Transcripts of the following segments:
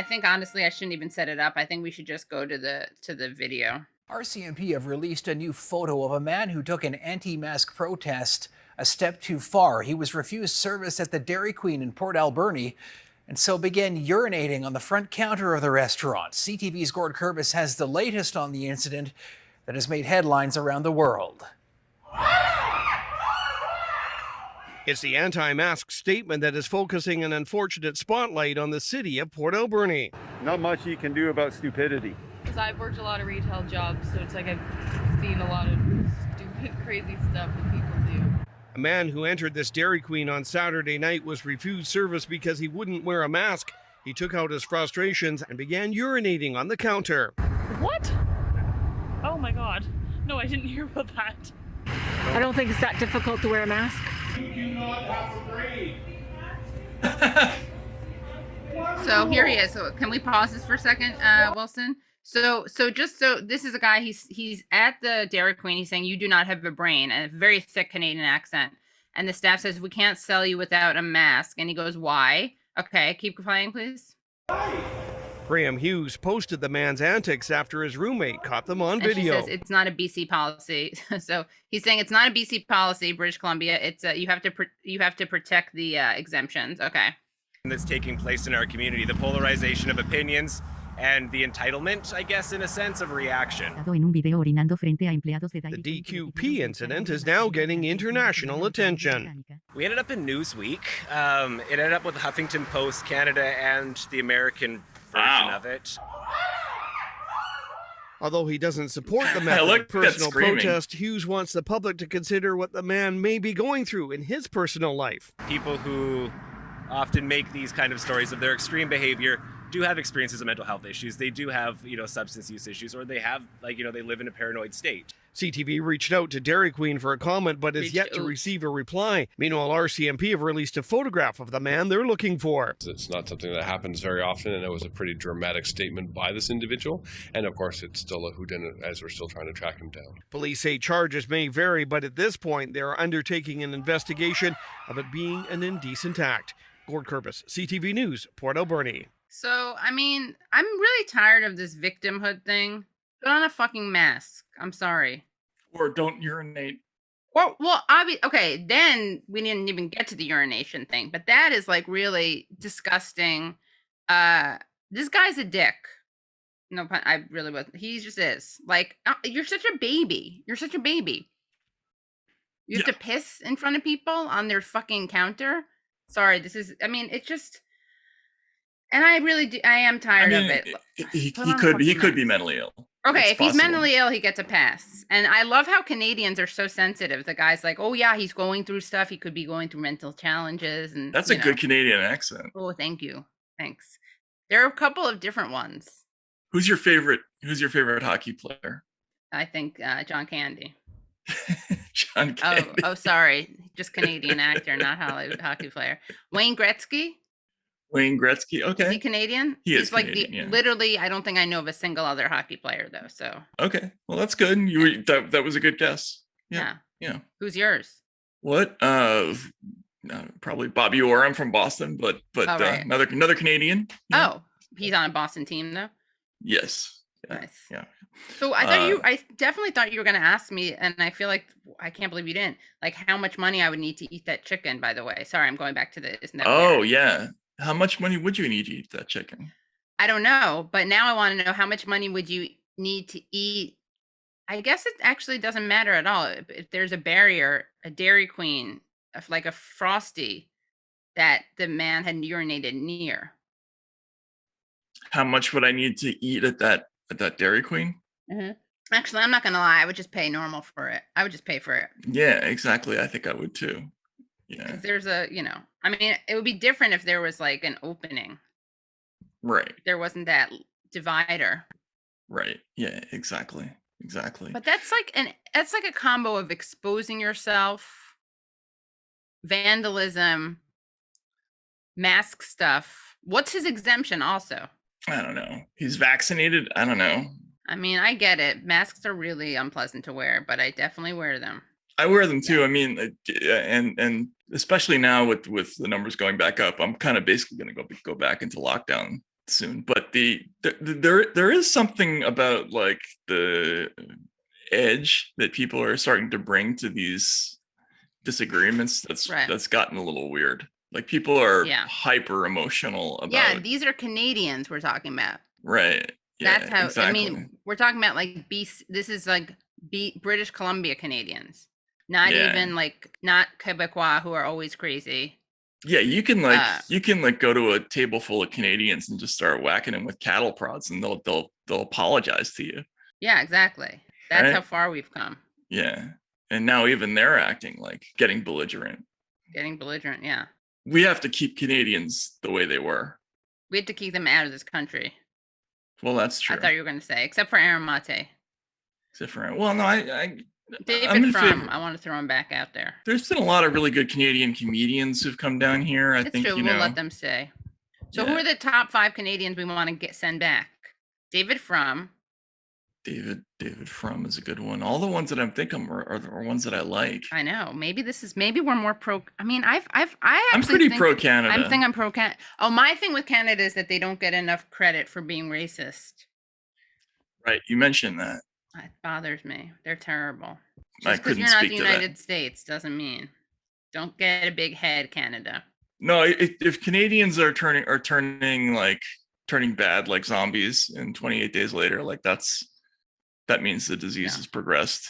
think honestly I shouldn't even set it up. I think we should just go to the video. RCMP have released a new photo of a man who took an anti-mask protest a step too far. He was refused service at the Dairy Queen in Port Alberni and so began urinating on the front counter of the restaurant. CTV's Gord Kurbis has the latest on the incident that has made headlines around the world. It's the anti-mask statement that is focusing an unfortunate spotlight on the city of Port Alberni. Not much you can do about stupidity. Because I've worked a lot of retail jobs, so it's like I've seen a lot of stupid, crazy stuff that people do. A man who entered this Dairy Queen on Saturday night was refused service because he wouldn't wear a mask. He took out his frustrations and began urinating on the counter. What? Oh my God. No, I didn't hear about that. I don't think it's that difficult to wear a mask. You do not have to breathe. So here he is. So can we pause this for a second, Wilson? So this is a guy. He's at the Dairy Queen. He's saying you do not have a brain, and a very thick Canadian accent. And the staff says we can't sell you without a mask. And he goes, "Why?" Okay, keep playing, please. Graham Hughes posted the man's antics after his roommate caught them on video. She says it's not a BC policy. So he's saying it's not a BC policy, British Columbia. It's you have to protect the exemptions. Okay. That's taking place in our community, the polarization of opinions and the entitlement, I guess, in a sense, of reaction. The DQP incident is now getting international attention. We ended up in Newsweek. It ended up with the Huffington Post Canada and the American version of it. Although he doesn't support the method of personal protest, Hughes wants the public to consider what the man may be going through in his personal life. People who often make these kind of stories of their extreme behavior do have experiences of mental health issues. They do have, substance use issues, or they have, they live in a paranoid state. CTV reached out to Dairy Queen for a comment, but has yet to receive a reply. Meanwhile, RCMP have released a photograph of the man they're looking for. It's not something that happens very often, and it was a pretty dramatic statement by this individual. And of course, it's still a whodunit as we're still trying to track him down. Police say charges may vary, but at this point, they are undertaking an investigation of it being an indecent act. Gord Kurbis, CTV News, Port Alberni. So, I mean, I'm really tired of this victimhood thing. Put on a fucking mask. I'm sorry. Or don't urinate. Well, okay, then we didn't even get to the urination thing, but that is like really disgusting. This guy's a dick. No pun, I really was. He just is. Like, you're such a baby. You're such a baby. You have to piss in front of people on their fucking counter. Sorry, it's just. And I really do. I am tired of it. He could be mentally ill. Okay, if he's mentally ill, he gets a pass. And I love how Canadians are so sensitive. The guy's like, "Oh yeah, he's going through stuff. He could be going through mental challenges." And that's a good Canadian accent. Oh, thank you. Thanks. There are a couple of different ones. Who's your favorite hockey player? I think John Candy. John Candy. Oh, sorry, just Canadian actor, not Hollywood hockey player. Wayne Gretzky. Wayne Gretzky, okay. Is he Canadian? He's like Canadian, literally, I don't think I know of a single other hockey player though. So okay, well that's good. That was a good guess. Yeah. Who's yours? What? Probably Bobby Orr. I'm from Boston, but right. another Canadian. Oh, he's on a Boston team though. Yes. Yeah. Nice. Yeah. So I definitely thought you were going to ask me, and I feel like I can't believe you didn't. Like how much money I would need to eat that chicken. By the way, sorry, I'm going back to the. Isn't that weird? Yeah. How much money would you need to eat that chicken? I don't know, but now I want to know how much money would you need to eat? I guess it actually doesn't matter at all. If there's a barrier, a Dairy Queen, like a Frosty, that the man had urinated near. How much would I need to eat at that Dairy Queen? Mm-hmm. Actually, I'm not gonna lie. I would just pay normal for it. I would just pay for it. Yeah, exactly. I think I would too. Yeah. There's it would be different if there was like an opening. Right. There wasn't that divider. Right. Yeah, exactly. But that's like a combo of exposing yourself, vandalism, mask stuff. What's his exemption also? I don't know. He's vaccinated. I don't know. I mean, I get it. Masks are really unpleasant to wear, but I definitely wear them. I wear them too. I mean, and especially now with the numbers going back up, I'm kind of basically going to go back into lockdown soon. But there is something about like the edge that people are starting to bring to these disagreements that's gotten a little weird. Like people are hyper emotional about. Yeah, these are Canadians we're talking about. Right. Yeah, that's how. exactly. I mean, we're talking about like this is like British Columbia Canadians, not even like not Quebecois who are always crazy. Yeah, you can go to a table full of Canadians and just start whacking them with cattle prods, and they'll apologize to you. Yeah, exactly. That's how far we've come. Yeah, and now even they're acting like getting belligerent. Yeah. We have to keep Canadians the way they were. We have to keep them out of this country. Well, that's true. I thought you were going to say, except for Aaron Mate. Well, no, David Frum, I want to throw him back out there. There's been a lot of really good Canadian comedians who've come down here. I think true. We'll let them stay. So who are the top 5 Canadians we want to send back? David Frum. David Frum is a good one. All the ones that I'm thinking are the ones that I like. I know. Maybe we're more pro. I mean, I'm pretty pro Canada. I'm pro Canada. Oh, my thing with Canada is that they don't get enough credit for being racist. Right. You mentioned that. It bothers me. They're terrible. Just because you're not the United States doesn't mean. Don't get a big head, Canada. No, if Canadians are turning bad like zombies, and 28 days later, like that means the disease has progressed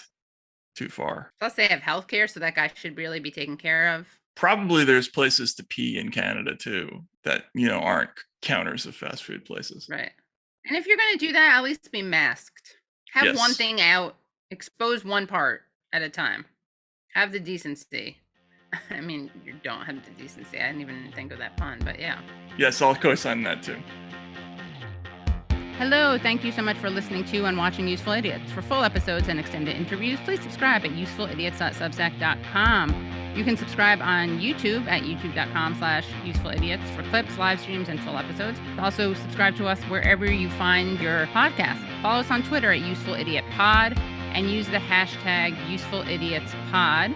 too far. Plus, they have healthcare, so that guy should really be taken care of. Probably there's places to pee in Canada too that aren't counters of fast food places. Right. And if you're going to do that, at least be masked. Have one thing out. Expose one part at a time. Have the decency. I mean, you don't have the decency. I didn't even think of that pun, but yeah. Yes, I'll co-sign that too. Hello, thank you so much for listening to and watching Useful Idiots. For full episodes and extended interviews, please subscribe at usefulidiots.substack.com. You can subscribe on YouTube at youtube.com/usefulidiots for clips, live streams, and full episodes. Also, subscribe to us wherever you find your podcasts. Follow us on Twitter at UsefulIdiotPod and use the hashtag UsefulIdiotsPod.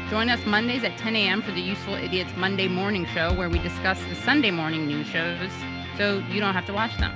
Join us Mondays at 10 a.m. for the Useful Idiots Monday Morning Show, where we discuss the Sunday morning news shows so you don't have to watch them.